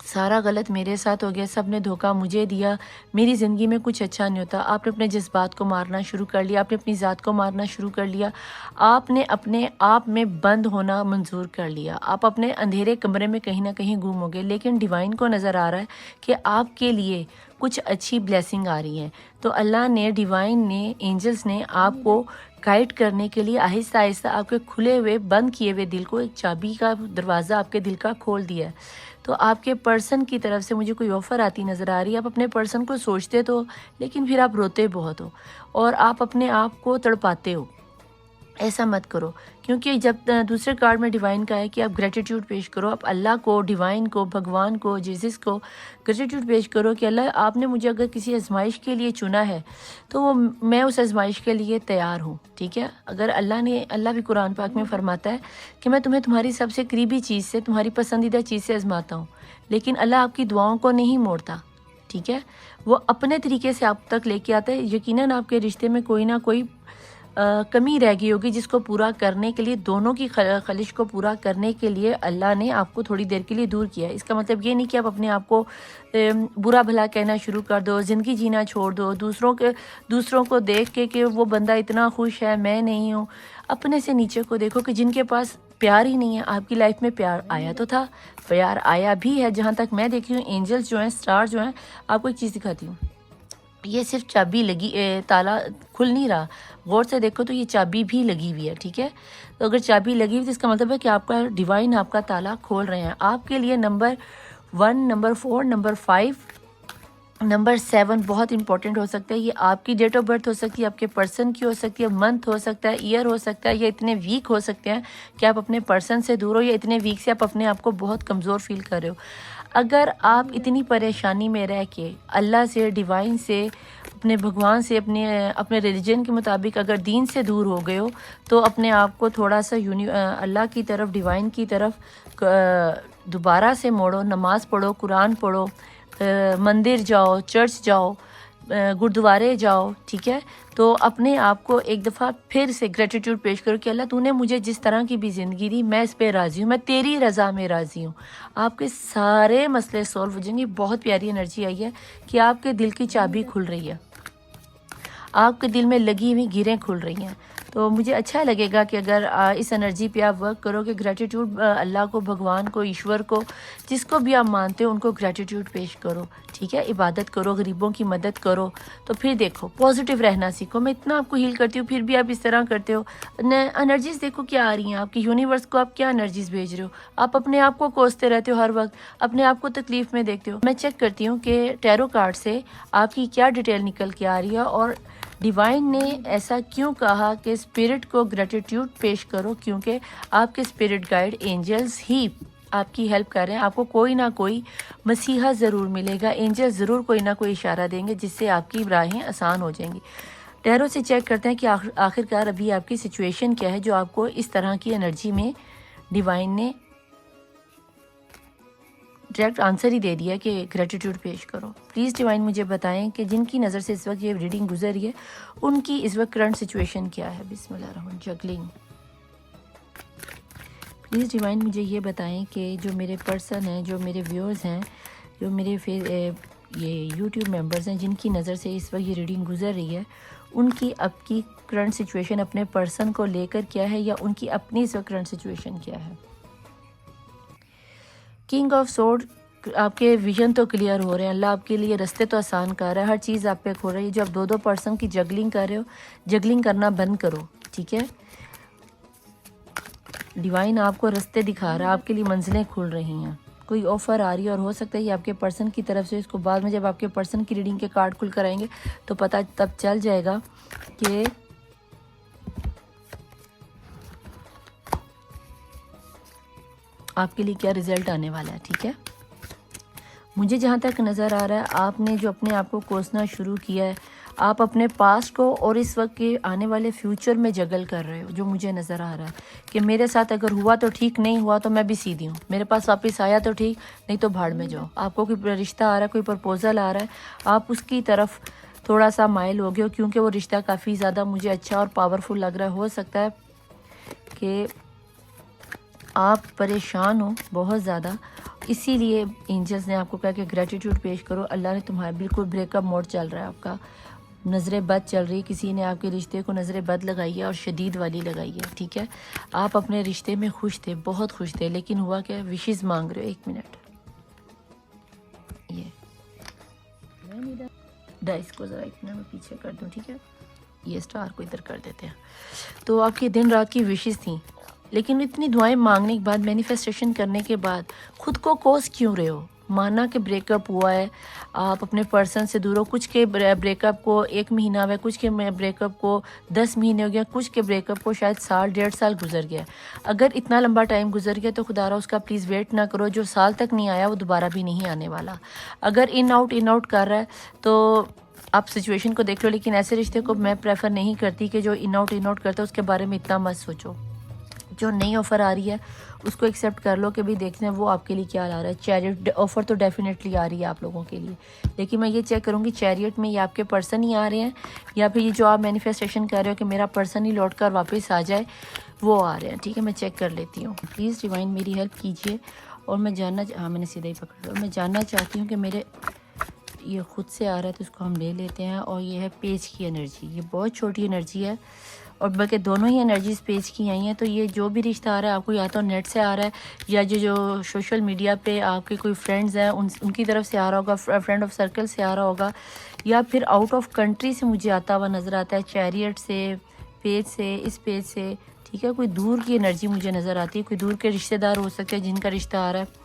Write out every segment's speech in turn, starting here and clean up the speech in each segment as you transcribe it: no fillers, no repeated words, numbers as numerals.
سارا غلط میرے ساتھ ہو گیا، سب نے دھوکہ مجھے دیا، میری زندگی میں کچھ اچھا نہیں ہوتا۔ آپ نے اپنے جذبات کو مارنا شروع کر لیا، آپ نے اپنی ذات کو مارنا شروع کر لیا، آپ نے اپنے آپ میں بند ہونا منظور کر لیا، آپ اپنے اندھیرے کمرے میں کہیں نہ کہیں گم ہو گئے۔ لیکن ڈیوائن کو نظر آ رہا ہے کہ آپ کے لیے کچھ اچھی بلیسنگ آ رہی ہے۔ تو اللہ نے، ڈیوائن نے، اینجلز نے آپ کو گائیڈ کرنے کے لیے آہستہ آہستہ آپ کے کھلے ہوئے، بند کیے ہوئے دل کو ایک چابی کا دروازہ آپ کے دل کا کھول دیا ہے۔ تو آپ کے پرسن کی طرف سے مجھے کوئی آفر آتی نظر آ رہی ہے۔ آپ اپنے پرسن کو سوچتے تو، لیکن پھر آپ روتے بہت ہو اور آپ اپنے آپ کو تڑپاتے ہو۔ ایسا مت کرو، کیونکہ جب دوسرے کارڈ میں ڈیوائن کا ہے کہ آپ گریٹیٹیوڈ پیش کرو، آپ اللہ کو، ڈیوائن کو، بھگوان کو، جیزس کو گریٹیٹیوڈ پیش کرو کہ اللہ آپ نے مجھے اگر کسی آزمائش کے لیے چنا ہے تو میں اس آزمائش کے لیے تیار ہوں، ٹھیک ہے۔ اگر اللہ بھی قرآن پاک میں فرماتا ہے کہ میں تمہیں تمہاری سب سے قریبی چیز سے، تمہاری پسندیدہ چیز سے آزماتا ہوں، لیکن اللہ آپ کی دعاؤں کو نہیں موڑتا، ٹھیک ہے۔ وہ اپنے طریقے سے آپ تک لے کے آتا ہے۔ یقیناً آپ کے رشتے میں کوئی نہ کوئی کمی رہ گئی ہوگی جس کو پورا کرنے کے لیے، دونوں کی خواہش کو پورا کرنے کے لیے اللہ نے آپ کو تھوڑی دیر کے لیے دور کیا ہے۔ اس کا مطلب یہ نہیں کہ آپ اپنے آپ کو برا بھلا کہنا شروع کر دو، زندگی جینا چھوڑ دو، دوسروں کو دیکھ کے کہ وہ بندہ اتنا خوش ہے میں نہیں ہوں۔ اپنے سے نیچے کو دیکھو کہ جن کے پاس پیار ہی نہیں ہے۔ آپ کی لائف میں پیار آیا تو تھا، پیار آیا بھی ہے، جہاں تک میں دیکھی ہوں۔ اینجلز جو ہیں، سٹار جو ہیں، آپ کو ایک چیز دکھاتی ہوں، یہ صرف چابی لگی، تالا کھل نہیں رہا، غور سے دیکھو تو یہ چابی بھی لگی ہوئی ہے، ٹھیک ہے۔ تو اگر چابی لگی ہوئی تو اس کا مطلب ہے کہ آپ کا ڈیوائن آپ کا تالا کھول رہے ہیں۔ آپ کے لیے نمبر 1، نمبر 4، نمبر 5، نمبر 7 بہت امپورٹنٹ ہو سکتا ہے۔ یہ آپ کی ڈیٹ آف برتھ ہو سکتی ہے، آپ کے پرسن کی ہو سکتی ہے، منتھ ہو سکتا ہے، ایئر ہو سکتا ہے، یا اتنے ویک ہو سکتے ہیں کہ آپ اپنے پرسن سے دور ہو، یا اتنے ویک سے آپ اپنے آپ کو بہت کمزور فیل کر رہے ہو۔ اگر آپ اتنی پریشانی میں رہ کے اللہ سے، ڈیوائن سے، اپنے بھگوان سے، اپنے ریلیجن کے مطابق اگر دین سے دور ہو گئے ہو تو اپنے آپ کو تھوڑا سا اللہ کی طرف، ڈیوائن کی طرف دوبارہ سے موڑو، نماز پڑھو، قرآن پڑھو، مندر جاؤ، چرچ جاؤ، گردوارے جاؤ، ٹھیک ہے۔ تو اپنے آپ کو ایک دفعہ پھر سے گریٹیٹیوڈ پیش کرو کہ اللہ تو نے مجھے جس طرح کی بھی زندگی دی میں اس پہ راضی ہوں، میں تیری رضا میں راضی ہوں۔ آپ کے سارے مسئلے سولو ہو جائیں گے۔ بہت پیاری انرجی آئی ہے کہ آپ کے دل کی چابی کھل رہی ہے، آپ کے دل میں لگی ہوئی گیریں کھل رہی ہیں۔ تو مجھے اچھا لگے گا کہ اگر اس انرجی پہ آپ ورک کرو کہ گریٹیٹیوڈ اللہ کو، بھگوان کو، ایشور کو، جس کو بھی آپ مانتے ہو ان کو گریٹیٹیوڈ پیش کرو، ٹھیک ہے۔ عبادت کرو، غریبوں کی مدد کرو، تو پھر دیکھو پازیٹیو رہنا سیکھو۔ میں اتنا آپ کو ہیل کرتی ہوں، پھر بھی آپ اس طرح کرتے ہو۔ انرجیز دیکھو کیا آ رہی ہیں آپ کی، یونیورس کو آپ کیا انرجیز بھیج رہے ہو۔ آپ اپنے آپ کو کوستے رہتے ہو، ہر وقت اپنے آپ کو تکلیف میں دیکھتے ہو۔ میں چیک کرتی ہوں کہ ٹیرو کارڈ سے آپ کی کیا ڈیٹیل نکل کے آ رہی ہے، اور ڈیوائن نے ایسا کیوں کہا کہ اسپرٹ کو گریٹیٹیوڈ پیش کرو، کیونکہ آپ کے اسپرٹ گائیڈ اینجلز ہی آپ کی ہیلپ کر رہے ہیں۔ آپ کو کوئی نہ کوئی مسیحا ضرور ملے گا، اینجل ضرور کوئی نہ کوئی اشارہ دیں گے جس سے آپ کی راہیں آسان ہو جائیں گی۔ ٹیرو سے چیک کرتے ہیں کہ آخرکار ابھی آپ کی سچویشن کیا ہے جو آپ کو اس طرح کی انرجی میں ڈیوائن نے ڈائریکٹ آنسر ہی دے دیا کہ گریٹیٹیوڈ پیش کرو۔ پلیز ڈیوائن مجھے بتائیں کہ جن کی نظر سے اس وقت یہ ریڈنگ گزر رہی ہے ان کی اس وقت کرنٹ سچویشن کیا ہے۔ بسم اللہ الرحمن الرحیم، جگلنگ۔ پلیز ڈیوائن مجھے یہ بتائیں کہ جو میرے پرسن ہیں، جو میرے ویورز ہیں، جو میرے یہ یوٹیوب ممبرز ہیں جن کی نظر سے اس وقت یہ ریڈنگ گزر رہی ہے، ان کی اب کی کرنٹ سچویشن اپنے پرسن کو لے کر کیا ہے، یا ان کی اپنی اس وقت کرنٹ سچویشن کیا ہے۔ کنگ آف سورڈ، آپ کے ویژن تو کلیئر ہو رہے ہیں، اللہ آپ کے لیے رستے تو آسان کر رہا ہے، ہر چیز آپ پہ کھول رہی ہے۔ جو آپ دو پرسن کی جگلنگ کر رہے ہو، جگلنگ کرنا بند کرو، ٹھیک ہے۔ ڈیوائن آپ کو رستے دکھا رہا ہے، آپ کے لیے منزلیں کھل رہی ہیں، کوئی آفر آ رہی ہے، اور ہو سکتا ہے یہ آپ کے پرسن کی طرف سے۔ اس کو بعد میں جب آپ کے پرسن کی ریڈنگ کے کارڈ کھل کر آئیں گے تو پتہ تب چل جائے گا کہ آپ کے لیے کیا رزلٹ آنے والا ہے، ٹھیک ہے۔ مجھے جہاں تک نظر آ رہا ہے آپ نے جو اپنے آپ کو کوسنا شروع کیا ہے، آپ اپنے پاسٹ کو اور اس وقت کے آنے والے فیوچر میں جگل کر رہے ہو۔ جو مجھے نظر آ رہا ہے کہ میرے ساتھ اگر ہوا تو ٹھیک، نہیں ہوا تو میں بھی سیدھی ہوں، میرے پاس واپس آیا تو ٹھیک، نہیں تو بھاڑ میں جاؤ۔ آپ کو کوئی رشتہ آ رہا ہے، کوئی پرپوزل آ رہا ہے، آپ اس کی طرف تھوڑا سا مائل ہو گئے ہو، کیونکہ وہ رشتہ کافی زیادہ مجھے اچھا اور پاورفل لگ رہا ہے۔ ہو سکتا ہے کہ آپ پریشان ہو بہت زیادہ، اسی لیے اینجلس نے آپ کو کہا کہ گریٹیٹیوڈ پیش کرو. اللہ نے تمہارا بالکل بریک اپ موڈ چل رہا ہے آپ کا, نظر بد چل رہی ہے, کسی نے آپ کے رشتے کو نظر بد لگائی ہے اور شدید والی لگائی ہے, ٹھیک ہے. آپ اپنے رشتے میں خوش تھے, بہت خوش تھے, لیکن ہوا کہ وشز مانگ رہے ہو. ایک منٹ, یہ ڈائس کو ذرا اتنا میں پیچھے کر دوں, ٹھیک ہے, یہ اسٹار کو ادھر کر دیتے ہیں. تو آپ کی دن رات کی وشز تھیں, لیکن اتنی دعائیں مانگنے کے بعد, مینیفیسٹیشن کرنے کے بعد خود کو کوس کیوں رہے ہو؟ مانا کہ بریک اپ ہوا ہے, آپ اپنے پرسن سے دور ہو, کچھ کے بریک اپ کو 1 مہینہ ہوا ہے, کچھ کے بریک اپ کو 10 مہینے ہو گیا, کچھ کے بریک اپ کو شاید 1.5 سال گزر گیا. اگر اتنا لمبا ٹائم گزر گیا تو خدا را اس کا پلیز ویٹ نہ کرو. جو سال تک نہیں آیا وہ دوبارہ بھی نہیں آنے والا. اگر ان آؤٹ کر رہا ہے تو آپ سچویشن کو دیکھ لو, لیکن ایسے رشتے کو میں پریفر نہیں کرتی کہ جو ان آؤٹ کرتا ہے اس کے بارے میں اتنا مت سوچو. جو نئی آفر آ رہی ہے اس کو ایکسیپٹ کر لو کہ بھی دیکھتے ہیں وہ آپ کے لیے کیا لا رہا ہے. چیریٹ آفر تو ڈیفینیٹلی آ رہی ہے آپ لوگوں کے لیے, لیکن میں یہ چیک کروں گی چیریٹ میں یہ آپ کے پرسن ہی آ رہے ہیں یا پھر یہ جو آپ مینیفیسٹیشن کر رہے ہو کہ میرا پرسن ہی لوٹ کر واپس آ جائے, وہ آ رہے ہیں. ٹھیک ہے, میں چیک کر لیتی ہوں. پلیز ڈیوائن میری ہیلپ کیجیے. اور میں جاننا میں نے سیدھا ہی پکڑ لیا. اور میں جاننا چاہتی ہوں کہ میرے یہ خود سے آ رہا ہے تو اس کو ہم لے لیتے ہیں. اور یہ ہے پیج کی انرجی, یہ بہت چھوٹی انرجی ہے, اور بلکہ دونوں ہی انرجیز پیج کی آئی ہیں. تو یہ جو بھی رشتہ آ رہا ہے آپ کو یا تو نیٹ سے آ رہا ہے یا جو سوشل میڈیا پہ آپ کے کوئی فرینڈز ہیں ان کی طرف سے آ رہا ہوگا, فرینڈ آف سرکل سے آ رہا ہوگا, یا پھر آؤٹ آف کنٹری سے مجھے آتا ہوا نظر آتا ہے, چیریٹ سے, پیج سے, اس پیج سے. ٹھیک ہے, کوئی دور کی انرجی مجھے نظر آتی ہے, کوئی دور کے رشتہ دار ہو سکتے ہیں جن کا رشتہ آ رہا ہے,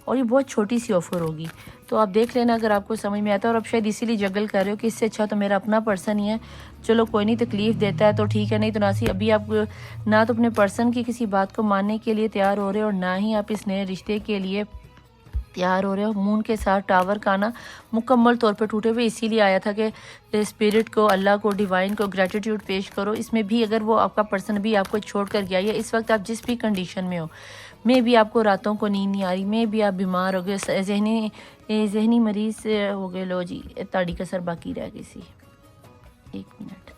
اور یہ بہت چھوٹی سی آفر ہوگی. تو آپ دیکھ لینا اگر آپ کو سمجھ میں آتا ہے. اور اب شاید اسی لیے جگل کر رہے ہو کہ اس سے اچھا تو میرا اپنا پرسن ہی ہے, چلو کوئی نہیں, تکلیف دیتا ہے تو ٹھیک ہے, نہیں تو ناسی. ابھی آپ نہ تو اپنے پرسن کی کسی بات کو ماننے کے لیے تیار ہو رہے اور نہ ہی آپ اس نئے رشتے کے لیے تیار ہو رہے ہو. مون کے ساتھ ٹاور کا آنا مکمل طور پہ ٹوٹے ہوئے, اسی لیے آیا تھا کہ اسپرٹ کو, اللہ کو, ڈیوائن کو گریٹیٹیوڈ پیش کرو. اس میں بھی اگر وہ آپ کا پرسن بھی آپ کو چھوڑ کر گیا, یا اس وقت آپ جس بھی کنڈیشن میں ہو, میں بھی آپ کو راتوں کو نیند نہیں آ رہی, میں بھی آپ بیمار ہو گئے, ذہنی مریض ہو گئے, لو جی تاڑی کا سر باقی رہ گئی سی. ایک منٹ,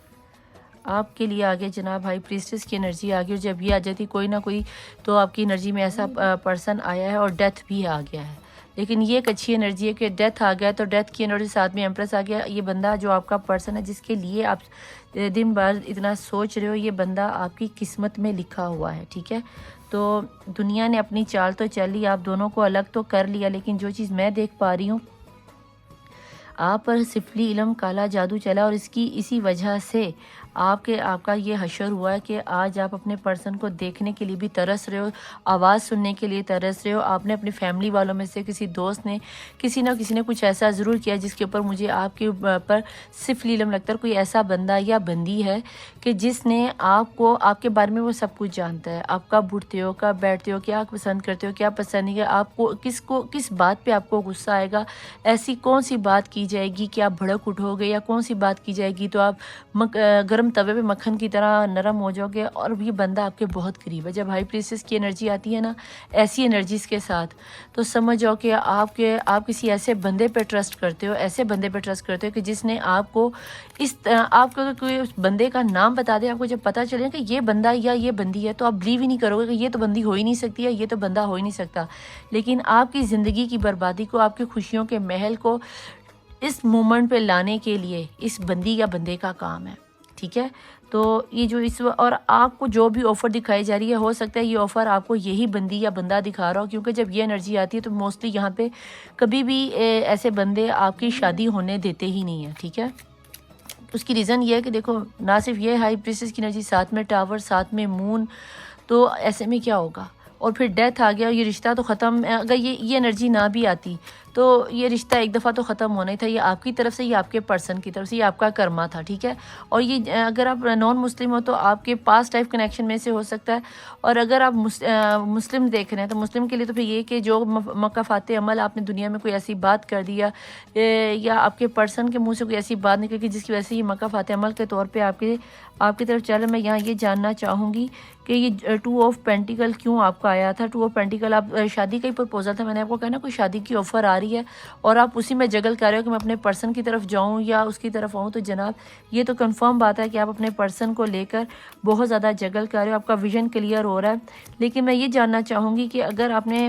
آپ کے لیے آگے جناب ہائی پریسٹس کی انرجی آ گئی. اور جب یہ آ جاتی کوئی نہ کوئی تو آپ کی انرجی میں ایسا پرسن آیا ہے, اور ڈیتھ بھی آ گیا ہے. لیکن یہ ایک اچھی انرجی ہے کہ ڈیتھ آ گیا, تو ڈیتھ کی انرجی ساتھ میں ایمپریس آ گیا. یہ بندہ جو آپ کا پرسن ہے جس کے لیے آپ دن بھر اتنا سوچ رہے ہو, یہ بندہ آپ کی قسمت میں لکھا ہوا ہے. ٹھیک ہے, تو دنیا نے اپنی چال تو چل لی, آپ دونوں کو الگ تو کر لیا, لیکن جو چیز میں دیکھ پا رہی ہوں آپ پر سفلی علم کالا جادو چلا, اور اسی وجہ سے آپ کا یہ حشر ہوا ہے کہ آج آپ اپنے پرسن کو دیکھنے کے لیے بھی ترس رہے ہو, آواز سننے کے لیے ترس رہے ہو. آپ نے اپنی فیملی والوں میں سے کسی دوست نے, کسی نہ کسی نے کچھ ایسا ضرور کیا جس کے اوپر مجھے آپ کے اوپر سفلی علم لگتا ہے. کوئی ایسا بندہ یا بندی ہے کہ جس نے آپ کے بارے میں وہ سب کچھ جانتا ہے, آپ کب اٹھتے ہو, کب بیٹھتے ہو, کیا پسند کرتے ہو, کیا پسند نہیں ہے, آپ کو کس بات پہ آپ کو غصہ آئے گا, ایسی کون سی بات کی جائے گی کہ آپ بھڑک اٹھو گے, یا کون سی بات کی جائے گی تو آپ گرم توے پہ مکھن کی طرح نرم ہو جاؤ گے. اور یہ بندہ آپ کے بہت قریب ہے. جب ہائی پریسٹس کی انرجی آتی ہے نا ایسی انرجیز کے ساتھ, تو سمجھ جاؤ کہ آپ کسی ایسے بندے پہ ٹرسٹ کرتے ہو, ایسے بندے پہ ٹرسٹ کرتے ہو کہ جس نے آپ کو آپ کو کوئی اس بندے کا نام بتا دے, آپ کو جب پتہ چلے کہ یہ بندہ یا یہ بندی ہے, تو آپ بلیو ہی نہیں کرو گے کہ یہ تو بندی ہو ہی نہیں سکتی ہے, یہ تو بندہ ہو ہی نہیں سکتا. لیکن آپ کی زندگی کی بربادی کو, آپ کی خوشیوں کے محل کو اس مومنٹ پہ لانے کے لیے اس بندی یا بندے کا کام ہے. ٹھیک ہے, تو یہ جو اور آپ کو جو بھی آفر دکھائی جا رہی ہے, ہو سکتا ہے یہ آفر آپ کو یہی بندی یا بندہ دکھا رہا ہو, کیونکہ جب یہ انرجی آتی ہے تو موسٹلی یہاں پہ کبھی بھی ایسے بندے آپ کی شادی ہونے دیتے ہی نہیں ہیں. ٹھیک ہے, اس کی ریزن یہ ہے کہ دیکھو, نہ صرف یہ ہائی پریسٹس کی انرجی, ساتھ میں ٹاور, ساتھ میں مون, تو ایسے میں کیا ہوگا. اور پھر ڈیتھ آ گیا, یہ رشتہ تو ختم. اگر یہ انرجی نہ بھی آتی تو یہ رشتہ ایک دفعہ تو ختم ہونا ہی تھا, یہ آپ کی طرف سے, یہ آپ کے پرسن کی طرف سے, یہ آپ کا کرما تھا. ٹھیک ہے, اور یہ اگر آپ نان مسلم ہو تو آپ کے پاس ٹائپ کنیکشن میں سے ہو سکتا ہے. اور اگر آپ مسلم دیکھ رہے ہیں تو مسلم کے لیے تو پھر یہ کہ جو مکافات عمل آپ نے دنیا میں کوئی ایسی بات کر دیا, یا آپ کے پرسن کے منہ سے کوئی ایسی بات نکل گئی جس کی وجہ سے یہ مکافات عمل کے طور پہ آپ کی طرف چل. میں یہاں یہ جاننا چاہوں گی کہ یہ 2 آف پینٹیکل کیوں آپ کا آیا تھا. 2 آف پینٹیکل آپ شادی کا ہی پرپوزل تھا, میں نے آپ کو کہا نا کوئی شادی کی آفر آ رہی ہے اور آپ اسی میں جگل کر رہے ہو کہ میں اپنے پرسن کی طرف جاؤں یا اس کی طرف آؤں. تو جناب یہ تو کنفرم بات ہے کہ آپ اپنے پرسن کو لے کر بہت زیادہ جگل کر رہے ہو, آپ کا ویژن کلیئر ہو رہا ہے. لیکن میں یہ جاننا چاہوں گی کہ اگر آپ نے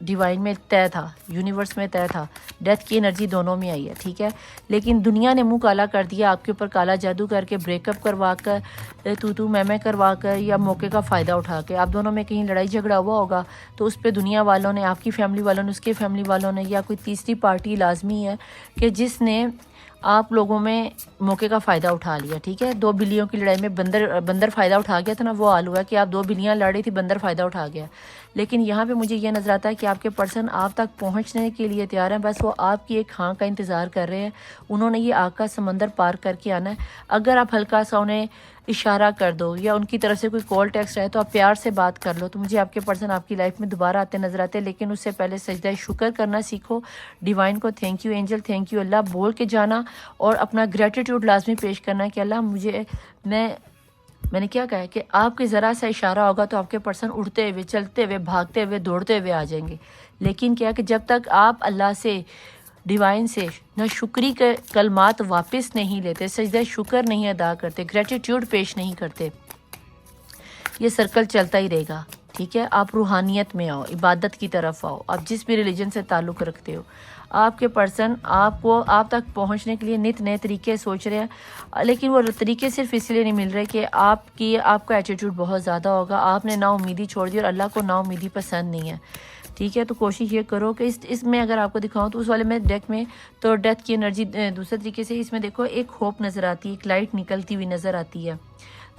ڈیوائن میں طے تھا، یونیورس میں طے تھا، ڈیتھ کی انرجی دونوں میں آئی ہے، ٹھیک ہے، لیکن دنیا نے منہ کالا کر دیا، آپ کے اوپر کالا جادو کر کے، بریک اپ کروا کر، تو میں کروا کر، یا موقع کا فائدہ اٹھا کے، آپ دونوں میں کہیں لڑائی جھگڑا ہوا ہوگا تو اس پہ دنیا والوں نے، آپ کی فیملی والوں نے، اس کے فیملی والوں نے، یا کوئی تیسری پارٹی لازمی ہے کہ جس نے آپ لوگوں میں موقع کا فائدہ اٹھا لیا، ٹھیک ہے۔ 2 بلیوں کی لڑائی میں بندر فائدہ اٹھا گیا تھا نا، وہ حال ہوا ہے کہ آپ 2 بلیاں لڑ رہی تھی، بندر فائدہ اٹھا گیا۔ لیکن یہاں پہ مجھے یہ نظر آتا ہے کہ آپ کے پرسن آپ تک پہنچنے کے لیے تیار ہیں، بس وہ آپ کی ایک ہاں کا انتظار کر رہے ہیں۔ انہوں نے یہ آگ کا سمندر پار کر کے آنا ہے۔ اگر آپ ہلکا سا انہیں اشارہ کر دو یا ان کی طرف سے کوئی کال ٹیکسٹ آئے تو آپ پیار سے بات کر لو، تو مجھے آپ کے پرسن آپ کی لائف میں دوبارہ آتے نظر آتے ہیں۔ لیکن اس سے پہلے سجدہ شکر کرنا سیکھو، ڈیوائن کو thank you angel, thank you اللہ بول کے جانا، اور اپنا گریٹیٹیوڈ لازمی پیش کرنا کہ اللہ مجھے، میں نے کیا کہا ہے کہ آپ کے ذرا سا اشارہ ہوگا تو آپ کے پرسن اڑتے ہوئے، چلتے ہوئے، بھاگتے ہوئے، دوڑتے ہوئے آ جائیں گے۔ لیکن کیا کہ جب تک آپ اللہ سے، ڈیوائن سے نہ شکری کے کلمات واپس نہیں لیتے، سجدہ شکر نہیں ادا کرتے، گریٹیٹیوڈ پیش نہیں کرتے، یہ سرکل چلتا ہی رہے گا، ٹھیک ہے۔ آپ روحانیت میں آؤ، عبادت کی طرف آؤ، آپ جس بھی ریلیجن سے تعلق رکھتے ہو، آپ کے پرسن آپ کو آپ تک پہنچنے کے لیے نت نئے طریقے سوچ رہے ہیں، لیکن وہ طریقے صرف اس لیے نہیں مل رہے کہ آپ کا ایٹیٹیوڈ بہت زیادہ ہوگا، آپ نے نا امیدی چھوڑ دی، اور اللہ کو نا امیدی پسند نہیں ہے، ٹھیک ہے۔ تو کوشش یہ کرو کہ اس میں اگر آپ کو دکھاؤں تو اس والے میں ڈیک میں تو ڈیتھ کی انرجی دوسرے طریقے سے، اس میں دیکھو ایک ہوپ نظر آتی ہے، ایک لائٹ نکلتی ہوئی نظر آتی ہے۔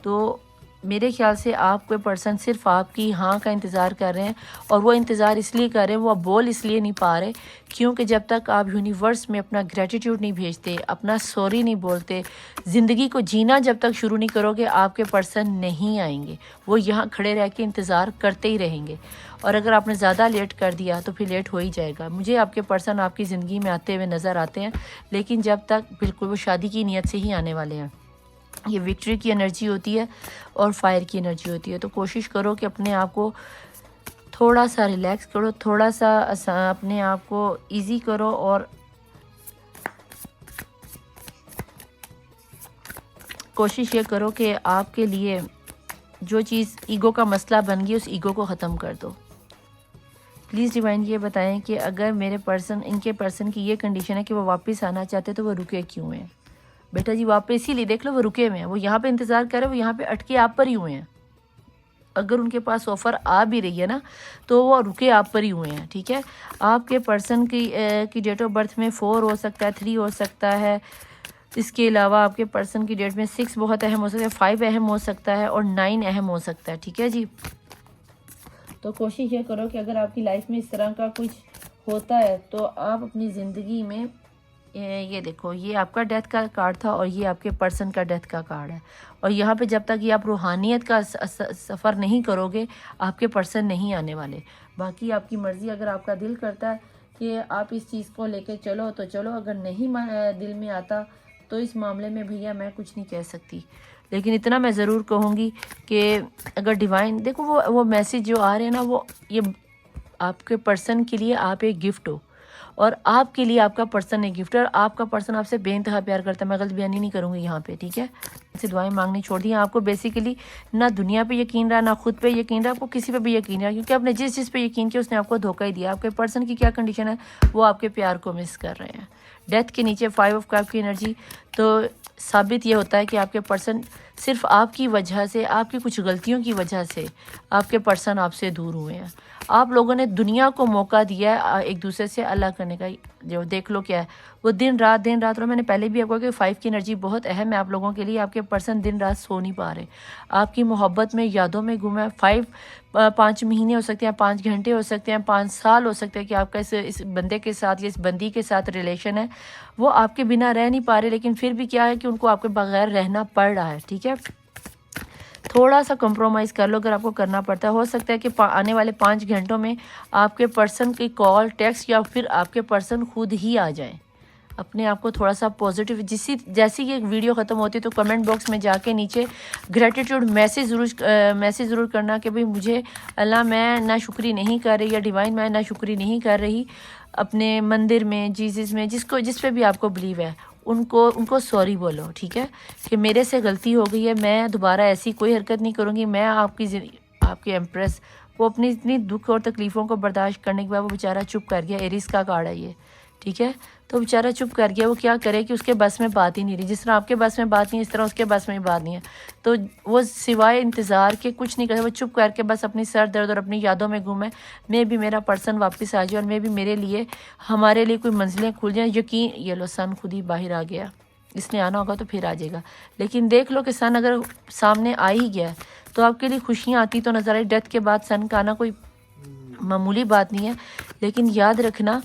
تو میرے خیال سے آپ کوئی پرسن صرف آپ کی ہاں کا انتظار کر رہے ہیں، اور وہ انتظار اس لیے کر رہے ہیں، وہ بول اس لیے نہیں پا رہے کیونکہ جب تک آپ یونیورس میں اپنا گریٹیٹیوڈ نہیں بھیجتے، اپنا سوری نہیں بولتے، زندگی کو جینا جب تک شروع نہیں کرو گے، آپ کے پرسن نہیں آئیں گے، وہ یہاں کھڑے رہ کے انتظار کرتے ہی رہیں گے۔ اور اگر آپ نے زیادہ لیٹ کر دیا تو پھر لیٹ ہو ہی جائے گا۔ مجھے آپ کے پرسن آپ کی زندگی میں آتے ہوئے نظر آتے ہیں، لیکن جب تک بالکل وہ شادی کی نیت سے ہی آنے والے ہیں۔ یہ وکٹری کی انرجی ہوتی ہے اور فائر کی انرجی ہوتی ہے۔ تو کوشش کرو کہ اپنے آپ کو تھوڑا سا ریلیکس کرو، تھوڑا سا اپنے آپ کو ایزی کرو، اور کوشش یہ کرو کہ آپ کے لیے جو چیز ایگو کا مسئلہ بن گئی، اس ایگو کو ختم کر دو۔ پلیز ڈیوائن یہ بتائیں کہ اگر میرے پرسن، ان کے پرسن کی یہ کنڈیشن ہے کہ وہ واپس آنا چاہتے تو وہ رکے کیوں ہیں؟ بیٹا جی واپس ہی لے، دیکھ لو وہ رکے ہوئے ہیں، وہ یہاں پہ انتظار کر رہے ہیں، وہ یہاں پہ اٹکے آپ پر ہی ہوئے ہیں۔ اگر ان کے پاس آفر آ بھی رہی ہے نا تو وہ رکے آپ پر ہی ہوئے ہیں، ٹھیک ہے۔ آپ کے پرسن کی ڈیٹ آف برتھ میں 4 ہو سکتا ہے، 3 ہو سکتا ہے، اس کے علاوہ آپ کے پرسن کی ڈیٹ میں 6 بہت اہم ہو سکتا ہے، 5 اہم ہو سکتا ہے، اور 9 اہم ہو سکتا ہے، ٹھیک ہے جی۔ تو کوشش یہ کرو کہ اگر آپ کی لائف میں اس طرح کا کچھ ہوتا ہے تو آپ اپنی زندگی میں، یہ دیکھو یہ آپ کا ڈیتھ کا کارڈ تھا اور یہ آپ کے پرسن کا ڈیتھ کا کارڈ ہے، اور یہاں پہ جب تک یہ آپ روحانیت کا سفر نہیں کرو گے، آپ کے پرسن نہیں آنے والے۔ باقی آپ کی مرضی، اگر آپ کا دل کرتا ہے کہ آپ اس چیز کو لے کے چلو تو چلو، اگر نہیں دل میں آتا تو اس معاملے میں بھیا میں کچھ نہیں کہہ سکتی۔ لیکن اتنا میں ضرور کہوں گی کہ اگر ڈیوائن، دیکھو وہ میسیج جو آ رہے ہیں نا، وہ یہ آپ کے پرسن کے لیے آپ ایک گفٹ ہو، اور آپ کے لیے آپ کا پرسن ایک گفٹ ہے، اور آپ کا پرسن آپ سے بے انتہا پیار کرتا ہے۔ میں غلط بیانی نہیں کروں گی یہاں پہ، ٹھیک ہے۔ سے دعائیں مانگنی چھوڑ دی، آپ کو بیسیکلی نہ دنیا پہ یقین رہا، نہ خود پہ یقین رہا، آپ کو کسی پہ بھی یقین رہا، کیونکہ آپ نے جس پہ یقین کیا اس نے آپ کو دھوکہ ہی دیا۔ آپ کے پرسن کی کیا کنڈیشن ہے؟ وہ آپ کے پیار کو مس کر رہے ہیں۔ ڈیتھ کے نیچے 5 آف کپ کی انرجی، تو ثابت یہ ہوتا ہے کہ آپ کے پرسن صرف آپ کی وجہ سے، آپ کی کچھ غلطیوں کی وجہ سے آپ کے پرسن آپ سے دور ہوئے ہیں۔ آپ لوگوں نے دنیا کو موقع دیا ہے ایک دوسرے سے الگ کرنے کا، جو دیکھ لو کیا ہے وہ دن رات اور میں نے پہلے بھی آپ کو کہ 5 کی انرجی بہت اہم ہے آپ لوگوں کے لیے۔ آپ کے پرسن دن رات سو نہیں پا رہے، آپ کی محبت میں، یادوں میں گم ہے۔ 5 مہینے ہو سکتے ہیں، 5 گھنٹے ہو سکتے ہیں، 5 سال ہو سکتے ہیں کہ آپ کا اس بندے کے ساتھ یا اس بندی کے ساتھ ریلیشن ہے، وہ آپ کے بنا رہ نہیں پا رہے، لیکن پھر بھی کیا ہے کہ ان کو آپ کے بغیر رہنا پڑ رہا ہے، ٹھیک ہے۔ تھوڑا سا کمپرومائز کر لو اگر آپ کو کرنا پڑتا ہے۔ ہو سکتا ہے کہ آنے والے 5 گھنٹوں میں آپ کے پرسن کی کال، ٹیکسٹ، یا پھر آپ کے پرسن خود ہی آ جائیں۔ اپنے آپ کو تھوڑا سا پازیٹیو، جیسی یہ ویڈیو ختم ہوتی ہے تو کمنٹ باکس میں جا کے نیچے گریٹیٹیوڈ میسیج ضرور کرنا کہ بھئی مجھے اللہ، میں نہ شکری نہیں کر رہی، یا ڈیوائن میں نہ شکری نہیں کر رہی، اپنے مندر میں، جیزس میں، جس پہ بھی آپ کو بلیو ہے، ان کو سوری بولو، ٹھیک ہے، کہ میرے سے غلطی ہو گئی ہے، میں دوبارہ ایسی کوئی حرکت نہیں کروں گی، میں آپ کی ایمپریس وہ اپنی اتنی دکھ اور تکلیفوں کو برداشت کرنے کے بعد وہ بیچارہ چپ کر گیا. ایریس کا کارڈ ہے یہ, ٹھیک ہے. تو بیچارہ چپ کر گیا. وہ کیا کرے کہ اس کے بس میں بات ہی نہیں رہی. جس طرح آپ کے بس میں بات نہیں ہے اس طرح اس کے بس میں بھی بات نہیں ہے. تو وہ سوائے انتظار کے کچھ نہیں کرتا. وہ چپ کر کے بس اپنی سر درد اور اپنی یادوں میں گم ہے. میں بھی میرا پرسن واپس آ جائے اور میں بھی میرے لیے ہمارے لیے کوئی منزلیں کھل جائیں. یقین یہ لو سن خود ہی باہر آ گیا. اس نے آنا ہوگا تو پھر آ جائے گا. لیکن دیکھ لو کہ سن اگر سامنے آ ہی گیا تو آپ کے لیے خوشیاں آتی تو نظر آئی. ڈیتھ کے بعد سن کا آنا کوئی معمولی بات نہیں ہے. لیکن یاد رکھنا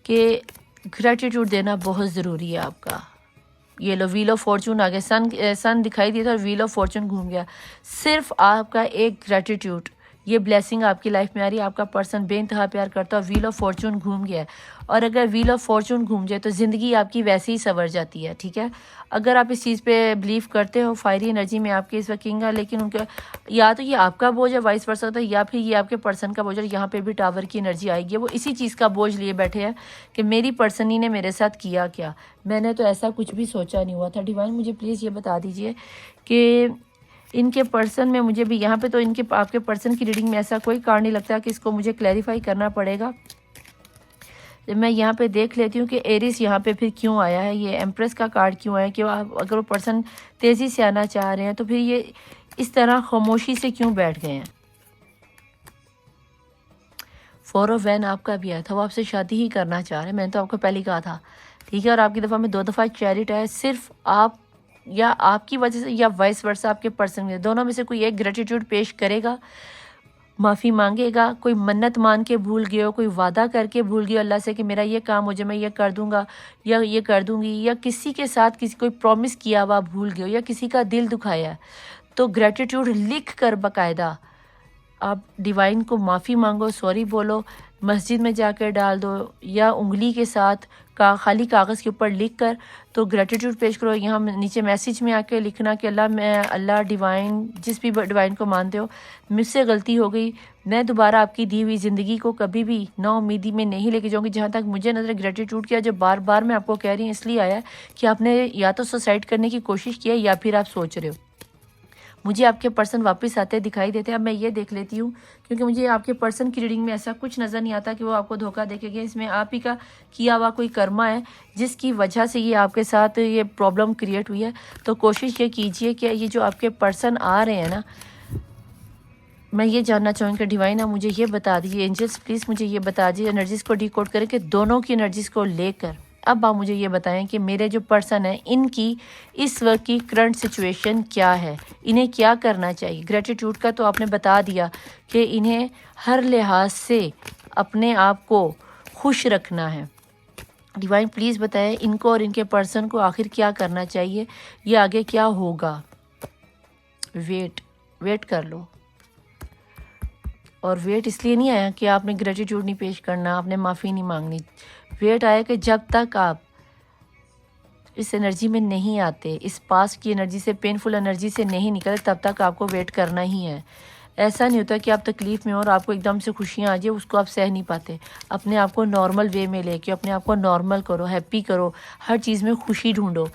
کہ گریٹیٹیوڈ دینا بہت ضروری ہے آپ کا. یہ لو ویل آف فارچون آ گیا. سن دکھائی دیا تھا اور ویل آف فارچون گھوم گیا. صرف آپ کا ایک گریٹیٹیوڈ, یہ بلیسنگ آپ کی لائف میں آ رہی ہے. آپ کا پرسن بے انتہا پیار کرتا ہے. ویل آف فارچون گھوم گیا ہے. اور اگر ویل آف فارچون گھوم جائے تو زندگی آپ کی ویسے ہی سنور جاتی ہے, ٹھیک ہے. اگر آپ اس چیز پہ بلیو کرتے ہو, فائری انرجی میں آپ کے اس وقت کنگ ہے, لیکن ان کا یا تو یہ آپ کا بوجھ ہے وائس ورسا ہوتا ہے, یا پھر یہ آپ کے پرسن کا بوجھ ہے. یہاں پہ بھی ٹاور کی انرجی آئے گی. وہ اسی چیز کا بوجھ لیے بیٹھے ہیں کہ میری پرسنی نے میرے ساتھ کیا کیا, میں نے تو ایسا کچھ بھی سوچا نہیں ہوا تھا. ڈیوائن مجھے پلیز یہ بتا دیجئے کہ ان کے پرسن میں مجھے بھی یہاں پہ تو ان کے آپ کے پرسن کی ریڈنگ میں ایسا کوئی کارڈ نہیں لگتا کہ اس کو مجھے کلیریفائی کرنا پڑے گا. میں یہاں پہ دیکھ لیتی ہوں کہ ایریس یہاں پہ پھر کیوں آیا ہے. یہ ایمپریس کا کارڈ کیوں آیا, کہ اگر وہ پرسن تیزی سے آنا چاہ رہے ہیں تو پھر یہ اس طرح خاموشی سے کیوں بیٹھ گئے ہیں. 4 آف وین آپ کا بھی آیا تھا. وہ آپ سے شادی ہی کرنا چاہ رہے ہیں, میں نے تو آپ کو پہلے کہا تھا, ٹھیک ہے. اور آپ کی دفعہ میں 2 دفعہ چیریٹ آیا. صرف آپ یا آپ کی وجہ سے یا وائس ورسا آپ کے پرسن میں, دونوں میں سے کوئی ایک گریٹیٹیوڈ پیش کرے گا, معافی مانگے گا. کوئی منت مان کے بھول گئے ہو, کوئی وعدہ کر کے بھول گئے اللہ سے کہ میرا یہ کام ہو جائے میں یہ کر دوں گا یا یہ کر دوں گی, یا کسی کے ساتھ کسی کوئی پرومس کیا ہوا بھول گئے ہو, یا کسی کا دل دکھایا ہے, تو گریٹیٹیوڈ لکھ کر باقاعدہ آپ ڈیوائن کو معافی مانگو, سوری بولو, مسجد میں جا کر ڈال دو, یا انگلی کے ساتھ خالی کاغذ کے اوپر لکھ کر تو گریٹیٹیوڈ پیش کرو. یہاں نیچے میسیج میں آ کے لکھنا کہ اللہ ڈیوائن, جس بھی ڈیوائن کو مانتے ہو, مجھ سے غلطی ہو گئی, میں دوبارہ آپ کی دی ہوئی زندگی کو کبھی بھی نا امیدی میں نہیں لے کے جاؤں گی. جہاں تک مجھے نظر گریٹیٹیوڈ کیا جو بار بار میں آپ کو کہہ رہی ہوں اس لیے آیا کہ آپ نے یا تو سوسائڈ کرنے کی کوشش کی ہے یا پھر آپ سوچ رہے ہو. مجھے آپ کے پرسن واپس آتے دکھائی دیتے ہیں. اب میں یہ دیکھ لیتی ہوں کیونکہ مجھے آپ کے پرسن کی ریڈنگ میں ایسا کچھ نظر نہیں آتا کہ وہ آپ کو دھوکہ دے کے گئے. اس میں آپ ہی کا کیا ہوا کوئی کرما ہے جس کی وجہ سے یہ آپ کے ساتھ یہ پرابلم کریٹ ہوئی ہے. تو کوشش یہ کیجئے کہ یہ جو آپ کے پرسن آ رہے ہیں نا, میں یہ جاننا چاہوں گی کہ ڈیوائن آپ مجھے یہ بتا دیجیے, اینجلس پلیز مجھے یہ بتا دیجیے, انرجیز کو ڈیکوڈ کریں کہ دونوں کی انرجیز کو لے کر اب آپ مجھے یہ بتائیں کہ میرے جو پرسن ہیں ان کی اس وقت کی کرنٹ سچویشن کیا ہے, انہیں کیا کرنا چاہیے. گریٹیٹیوڈ کا تو آپ نے بتا دیا کہ انہیں ہر لحاظ سے اپنے آپ کو خوش رکھنا ہے. ڈیوائن پلیز بتائیں ان کو اور ان کے پرسن کو آخر کیا کرنا چاہیے, یہ آگے کیا ہوگا. ویٹ کر لو. اور ویٹ اس لیے نہیں آیا کہ آپ نے گریٹیٹیوڈ نہیں پیش کرنا, آپ نے معافی نہیں مانگنی. ویٹ آیا کہ جب تک آپ اس انرجی میں نہیں آتے, اس پاس کی انرجی سے, پینفل انرجی سے نہیں نکلے, تب تک آپ کو ویٹ کرنا ہی ہے. ایسا نہیں ہوتا کہ آپ تکلیف میں ہو اور آپ کو ایک دم سے خوشیاں آ جائے, اس کو آپ سہ نہیں پاتے. اپنے آپ کو نارمل وے میں لے کے اپنے آپ کو نارمل کرو, ہیپی کرو, ہر چیز میں خوشی ڈھونڈو,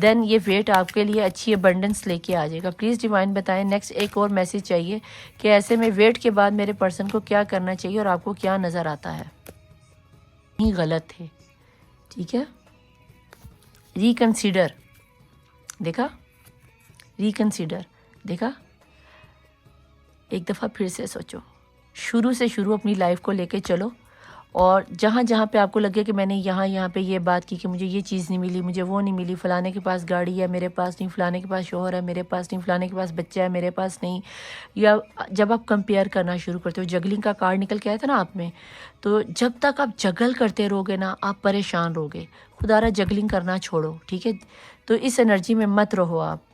دین یہ ویٹ آپ کے لیے اچھی ابنڈنس لے کے آ جائے گا. پلیز ڈیوائن بتائیں نیکسٹ ایک اور میسیج چاہیے کہ ایسے میں ویٹ کے بعد میرے پرسن کو کیا کرنا چاہیے اور آپ کو کیا نظر آتا ہے. نہیں غلط تھے, ٹھیک ہے. ریکنسیڈر, دیکھا, ریکنسیڈر دیکھا. ایک دفعہ پھر سے سوچو, شروع سے شروع اپنی لائف کو لے کے چلو, اور جہاں جہاں پہ آپ کو لگے کہ میں نے یہاں پہ یہ بات کی کہ مجھے یہ چیز نہیں ملی, مجھے وہ نہیں ملی, فلانے کے پاس گاڑی ہے میرے پاس نہیں, فلانے کے پاس شوہر ہے میرے پاس نہیں, فلانے کے پاس بچہ ہے میرے پاس نہیں, یا جب آپ کمپیئر کرنا شروع کرتے ہو, جگلنگ کا کارڈ نکل کے آیا تھا نا آپ میں, تو جب تک آپ جگل کرتے رہو گے نا آپ پریشان رہو گے. خدا را جگلنگ کرنا چھوڑو, ٹھیک ہے. تو اس انرجی میں مت رہو آپ,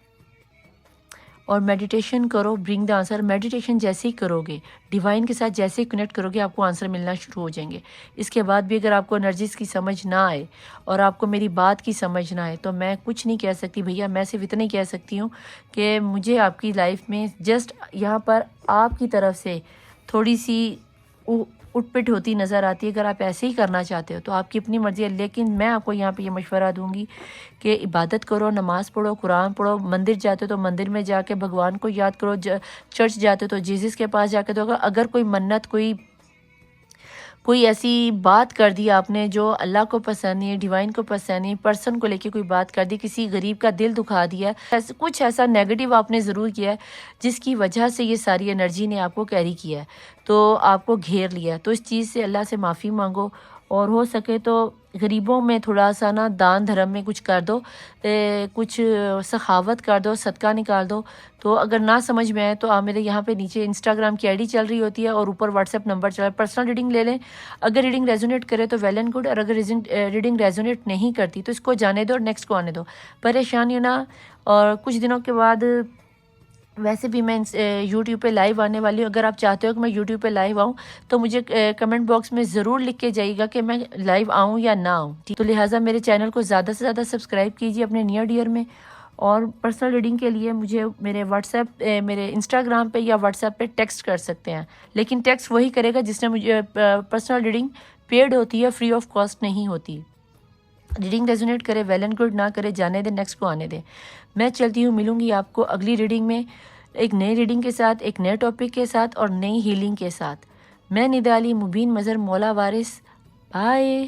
اور میڈیٹیشن کرو, برنگ دا آنسر. میڈیٹیشن جیسے ہی کرو گے, ڈیوائن کے ساتھ جیسے ہی کنیکٹ کرو گے, آپ کو آنسر ملنا شروع ہو جائیں گے. اس کے بعد بھی اگر آپ کو انرجیز کی سمجھ نہ آئے اور آپ کو میری بات کی سمجھ نہ آئے تو میں کچھ نہیں کہہ سکتی بھیا. میں صرف اتنا ہی کہہ سکتی ہوں کہ مجھے آپ کی لائف میں جسٹ یہاں پر آپ کی طرف سے تھوڑی سی اٹھ پٹ ہوتی نظر آتی ہے. اگر آپ ایسے ہی کرنا چاہتے ہو تو آپ کی اپنی مرضی ہے، لیکن میں آپ کو یہاں پہ یہ مشورہ دوں گی کہ عبادت کرو، نماز پڑھو، قرآن پڑھو، مندر جاتے ہو تو مندر میں جا کے بھگوان کو یاد کرو، چرچ جاتے ہو تو جیزس کے پاس جا کے دو. اگر کوئی منت، کوئی ایسی بات کر دی آپ نے جو اللہ کو پسند نہیں ہے، ڈیوائن کو پسند نہیں، پرسن کو لے کے کوئی بات کر دی، کسی غریب کا دل دکھا دیا ہے، کچھ ایسا نیگیٹو آپ نے ضرور کیا ہے جس کی وجہ سے یہ ساری انرجی نے آپ کو کیری کیا ہے، تو آپ کو گھیر لیا. تو اس چیز سے اللہ سے معافی مانگو، اور ہو سکے تو غریبوں میں تھوڑا سا نا دان دھرم میں کچھ کر دو، کچھ سخاوت کر دو، صدقہ نکال دو. تو اگر نہ سمجھ میں آئے تو آپ میرے یہاں پہ نیچے انسٹاگرام کی آئی ڈی چل رہی ہوتی ہے اور اوپر واٹس ایپ نمبر چل رہا ہے، پرسنل ریڈنگ لے لیں. اگر ریڈنگ ریزونیٹ کرے تو ویل اینڈ گڈ، اور اگر ریڈنگ ریزونیٹ نہیں کرتی تو اس کو جانے دو اور نیکسٹ کو آنے دو. پریشانی نہ. اور کچھ دنوں کے بعد ویسے بھی میں یوٹیوب پہ لائیو آنے والی ہوں. اگر آپ چاہتے ہو کہ میں یوٹیوب پہ لائیو آؤں تو مجھے کمنٹ باکس میں ضرور لکھ کے جائیے گا کہ میں لائیو آؤں یا نہ آؤں. تو لہٰذا میرے چینل کو زیادہ سے زیادہ سبسکرائب کیجیے اپنے نیئر ڈیئر میں. اور پرسنل ریڈنگ کے لیے مجھے میرے واٹس ایپ، میرے انسٹاگرام پہ یا واٹس ایپ پہ ٹیکسٹ کر سکتے ہیں، لیکن ٹیکسٹ وہی کرے گا جس نے مجھے پرسنل ریڈنگ پیڈ ہوتی ہے، فری آف کاسٹ نہیں ہوتی. ریڈنگ ریزونیٹ کرے ویل اینڈ گڈ، نہ کرے جانے دیں، نیکسٹ کو آنے دیں. میں چلتی ہوں، ملوں گی آپ کو اگلی ریڈنگ میں ایک نئی ریڈنگ کے ساتھ، ایک نئے ٹاپک کے ساتھ اور نئی ہیلنگ کے ساتھ. میں ندا علی مبین مظہر مولا وارث. بائے.